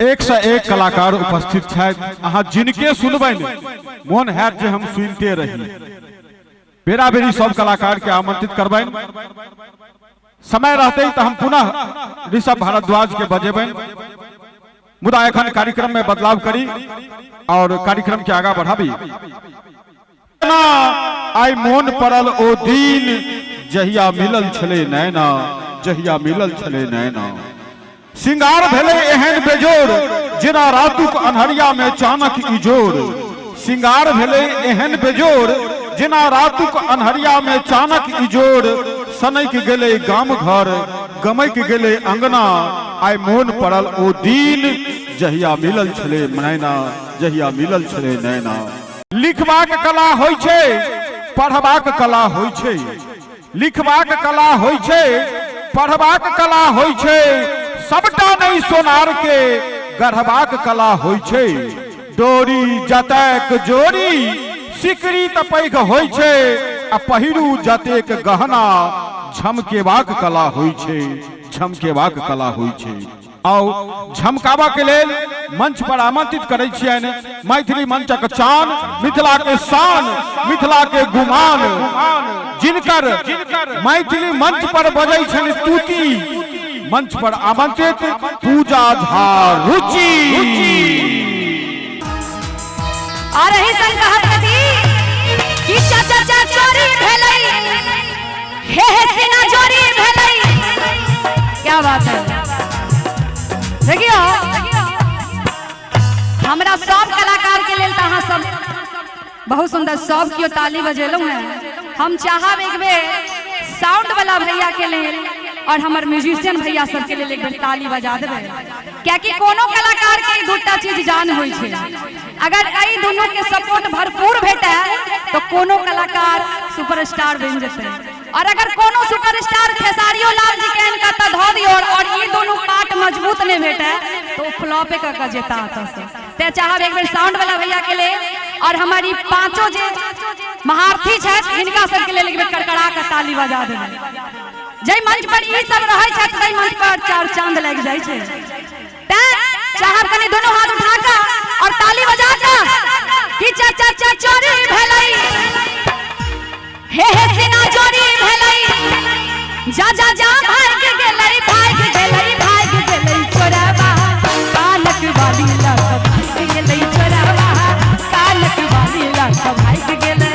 एक से एक कलाकार उपस्थित है। अहाँ जिनके सुनबे मन है जे हम सुनते रही। बेरा बेरी सब कलाकार के आमंत्रित करबे। समय रहते तो हम पुनः ऋषभ भारद्वाज के बजेबे। मुदा एखन कार्यक्रम में बदलाव करी और कार्यक्रम के आगा बढ़ाबी। आई मोन पड़ल ओ दिन जहिया मिलल छले नैना, जहिया मिलल छले नैना। सिंगार भेले एहन बेजोर जेना रातुक अन्हरिया में चानक इजोर। सिंगार भेले एहन बेजोर जेना रातुक अन्हरिया में चानक इजोर। सनक गेले गाम घर गमक गेले अंगना। आई मोन पड़ल ओ दिन जहिया मिलल छले नैना, जहिया मिलल छले नैना। लिखबाक कला होय छै, पढ़बाक कला होय छै। लिखबाक कला होय छै, पढ़बाक कला होय छै। सबटा नहीं सोनार के गढ़बाक कला होय छै। डोरी जतेक जोड़ी सिकरी त पैघ होय छै। आ पहिरू जतेक गहना झमकेबाक कला होय छै, झमकेबाक कला होय छै। आओ झमकावा के लेल मंच पर आमंत्रित करे छियन मैथिली मंचक चान, मिथिला के शान, मिथिला के गुमान। जिनकर मैथिली मंच पर बजै छन तूती। मंच पर आमंत्रित पूजा झा रुचि। आ रही संगहत कथी कि चाचा चोरी भेलै, हे सीना चोरी भेलै। क्या बात है। देखियो हमरा सब कलाकार के लेल अहाँ सब बहुत सुंदर सब कियो ताली बजेलौ है। हम चाहब एक बेर साउंड वाला भैया के लेल और हमर म्यूजिशियन भैया सब के लेल एक बेर ताली बजा देबै। क्योंकि कोनो कलाकार के दूटा चीज जान होय छै। अगर एई दोनों के सपोर्ट भरपूर भेटे तो कोनो कलाकार सुपरस्टार बन जेतै। और अगर कोनो सुपरस्टार खेसारियो लाल जी के इनका त धो दियो और ये दोनों पार्ट मजबूत नहीं भेटे तो फ्लॉपे का जेता आता से। ते चाहब एक बेर साउंड वाला भैया के लिए और हमारी पांचों जे महारथी छथि इनका सब के लिए एक बेर कड़कड़ा के ताली बजा देबै। जय मंच पर ई सब रहै छथि तै मंच पर चार चांद लग जाय छै। ते चाहब कनी दोनों हाथ उठा के और ताली बजा के कि चाचा चोरी भेलै, हे सीना चोरी भेलै। जा भाग गेलै, भाग गेलै, भाग गेलै चोरवा। कानक वाली लक भाग गेलै चोरवा, कानक वाली लक भाग गेलै।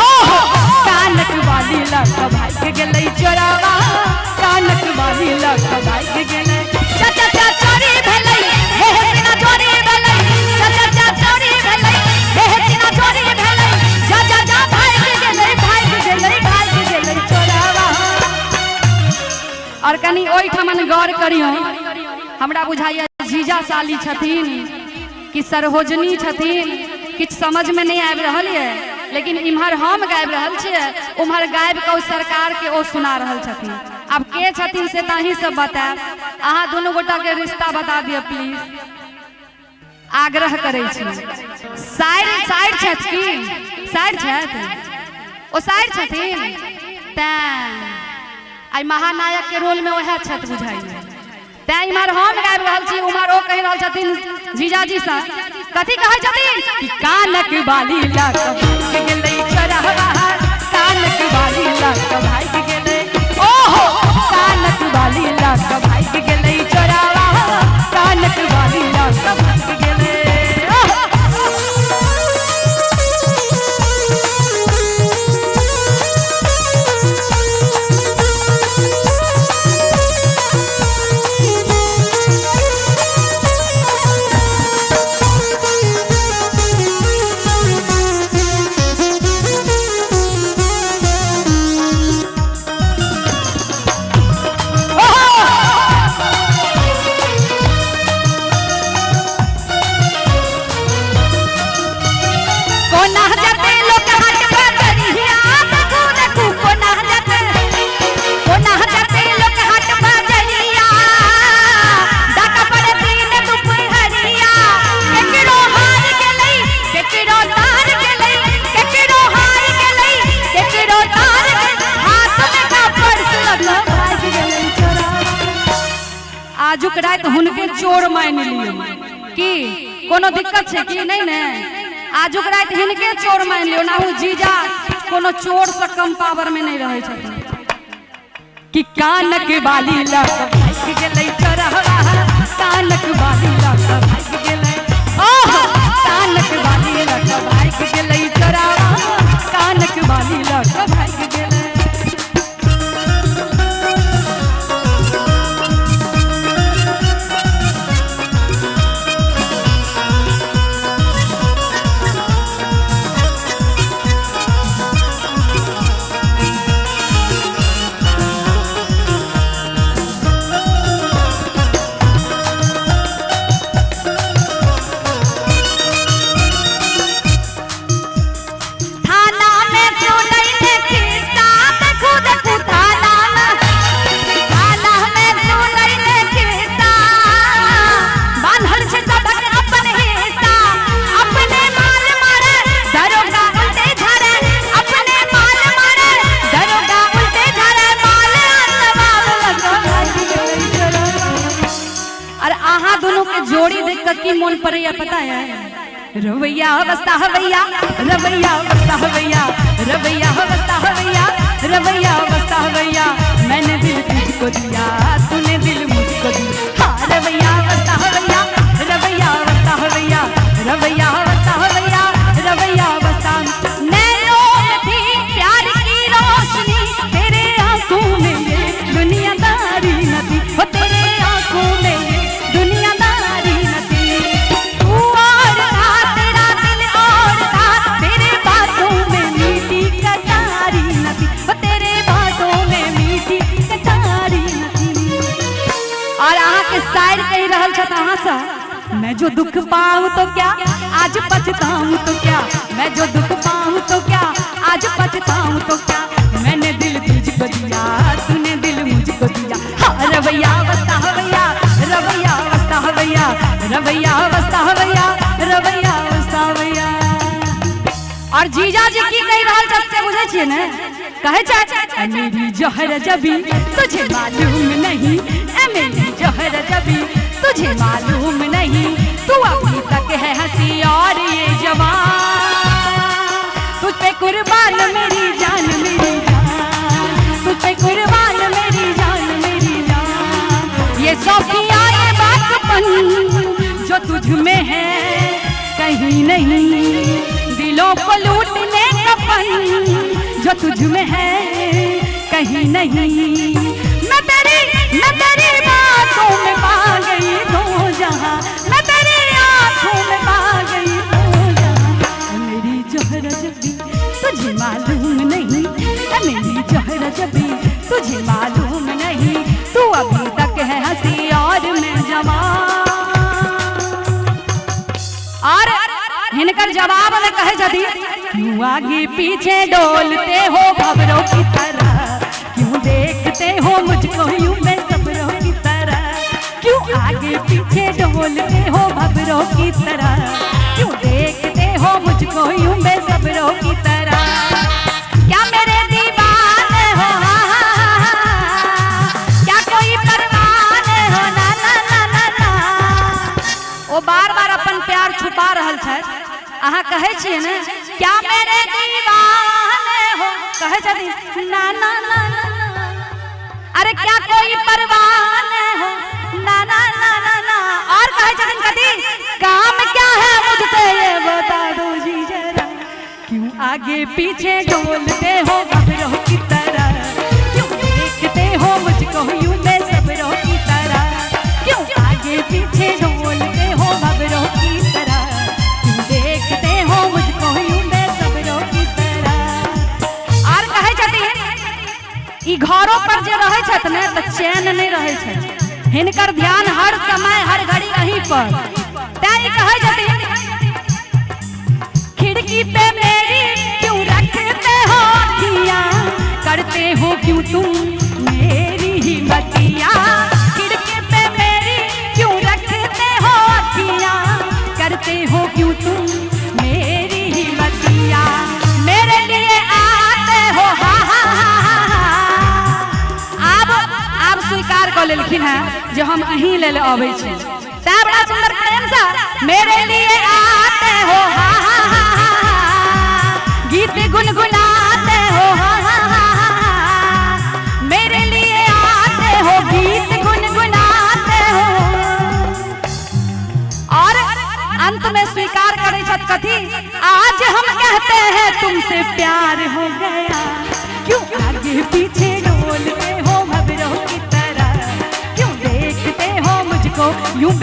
ओहो कानक वाली लक भाग गेलै चोरवा, कानक वाली लक भाग गेलै। चाचा चोरी भेलै, हे सीना चोरी भेलै। चाचा चोरी भेलै, हे सीना चोरी भेलै। जा भाग गेलै, भाग गेलै, भाग गेलै चोरवा। और कनी ओई ठमन गौर करियो। हमरा बुझाइया जीजा साली छथिन कि सरहोजनी छथिन किछ समझ में नहीं आबि रहल है। लेकिन इम्हर हम गाबि रहल छियै, उम्हर गाबि के सरकार के ओ सुना रहल छथिन। अब के छथिन से ताही सब बताएब। अहाँ दोनों गोटा के रिश्ता बता दियो प्लीज, आग्रह करै छी। साइड छथि की साइड छथि, ओ साइड छथिन। तैं आई महानायक के रोल में वह छत बुझाइए। तैं इम्हर हम गाबि रहल छी, उम्हर ओ कहि रहल छथिन जीजाजी सा कथी कहै छथिन कि कानक वाली लक भाग गेलै चोरवा, कानक वाली लक भाग गेलै। ओहो कानक वाली लक भाग गेलै चोरवा, कानक वाली लक भाग गेलै। आजुक रात हुनके चोर मान लियो। की कोनो दिक्कत है कि नहीं ने आजुक रात हिनके चोर मान लियो ना हो जीजा कोनो चोर से कम पावर में नहीं रहे छथिन कि कानक बाली लक भाग गेलै चरहवा कानक बाली लक भाग गेलै ओह कानक बाली लक भाग गेलै चरहवा कानक बाली लक भाग गेलै जोड़ी देख कर की मन पर पता है रवैया बस्ता हवैया रवैया बस्ता हवैया रवैया बस्ता हवैया रवैया बस्ता हवैया मैंने दिल तुझको दिया तूने दिल मुझको दिया हाँ रवैया बस्ता हवैया रवैया बस्ता हवैया रवैया बस्ता हवैया रवैया बस्ता नैनों में थी प्यार की रोशनी तेरे आंखों में ये दुनियादारी न थी वो तेरे आंखों में ये दुनियादारी न थी तू और था तेरा दिल और था तेरे बातों में मीठी कटारी न थी वो तेरे बातों में मीठी कटारी न थी और आहा के शायर कह रहल छत आहा सा मैं जो दुख पाऊं तो क्या आज पछताऊं तो क्या मैं जो दुख पाऊं तो क्या आज पछताऊं तो क्या मैंने दिल तुझको दिया तूने दिल मुझको दिया हाँ रवैया बस्ता हवैया रवैया बस्ता हवैया रवैया बस्ता हवैया रवैया बस्ता हवैया और जीजा जी की कह रहल छत से बुझे छिए ने कहे छै मेरी जहर जबी तुझे मालूम नहीं ए मेरी जहर जबी तुझे मालूम नहीं तू अभी तक है हंसी और ये जवान तुझ पे कुर्बान मेरी जान तुझ पे कुर्बान मेरी जान ये सौखिया ये बातपन जो तुझ में है कहीं नहीं दिलों को लूटने का पन जो तुझ में है कहीं नहीं मैं तेरी बातों में पा गई दो जहां मैं तेरी आंखों में पा गई दो जहां मेरी जहर जबी तुझे मालूम नहीं मेरी जहर जबी तुझे मालूम नहीं तू अभी तक है हंसी और मैं जवान और हिनकर जवाब में कहे जदी क्यों आगे पीछे डोलते हो खबरों की तरह क्यों देखते हो मुझको यूं बेसब्रों की तरह क्यों आगे पीछे डोलते हो खबरों की तरह क्यों देखते हो मुझको यूं बेसब्रों की तरह क्या मेरे दीवाने हो क्या कोई परवाने हो ना ना ना ना ना ओ बार बार अपन प्यार छुपा रहल छै अहाँ कहे छिए ने क्या मेरे दीवाने हो कहे छथि ना ना ना ना अरे क्या कोई परवाने हो ना ना ना ना ना और कहे छथिन कथी काम क्या है मुझसे ये बता दो जी जरा क्यों आगे पीछे डोलते हो खबरों की तरह क्यों देखते हो मुझको यूं बेसब्रों की तरह क्यों आगे पीछे डोलते हो खबरों की तरह क्यों देखते हो मुझको यूं बेसब्रों की तरह और कहे छथिन ई घरों पर जे रहे छथ ने त चैन नहीं रहे छै हिनकर ध्यान हर समय हर घड़ी वहीं पर तै कहे छथिन खिड़की पे मेरी क्यों रखते हो अखियां करते हो क्यों तुम मेरी ही बतिया खिड़की पे मेरी क्यों रखते हो अखियां करते हो क्यों तुम मेरी ही बतिया मेरे लिए आते हो हा हा हा आप स्वीकार कर लेलखिन है जो हम अहीं ले आबै छी तै बड़ा सुंदर प्रेम सा मेरे लिए आते हो हा हा हा हा, गीत गुनगुनाते हो हा हा हा हा, मेरे लिए आते हो गीत गुनगुनाते हो। और अंत में स्वीकार करे छत कथी, आज हम कहते हैं तुमसे प्यार हो गया, क्यों आगे पीछे डोलते हो भंवरों की तरह, क्यों देखते हो मुझको यूं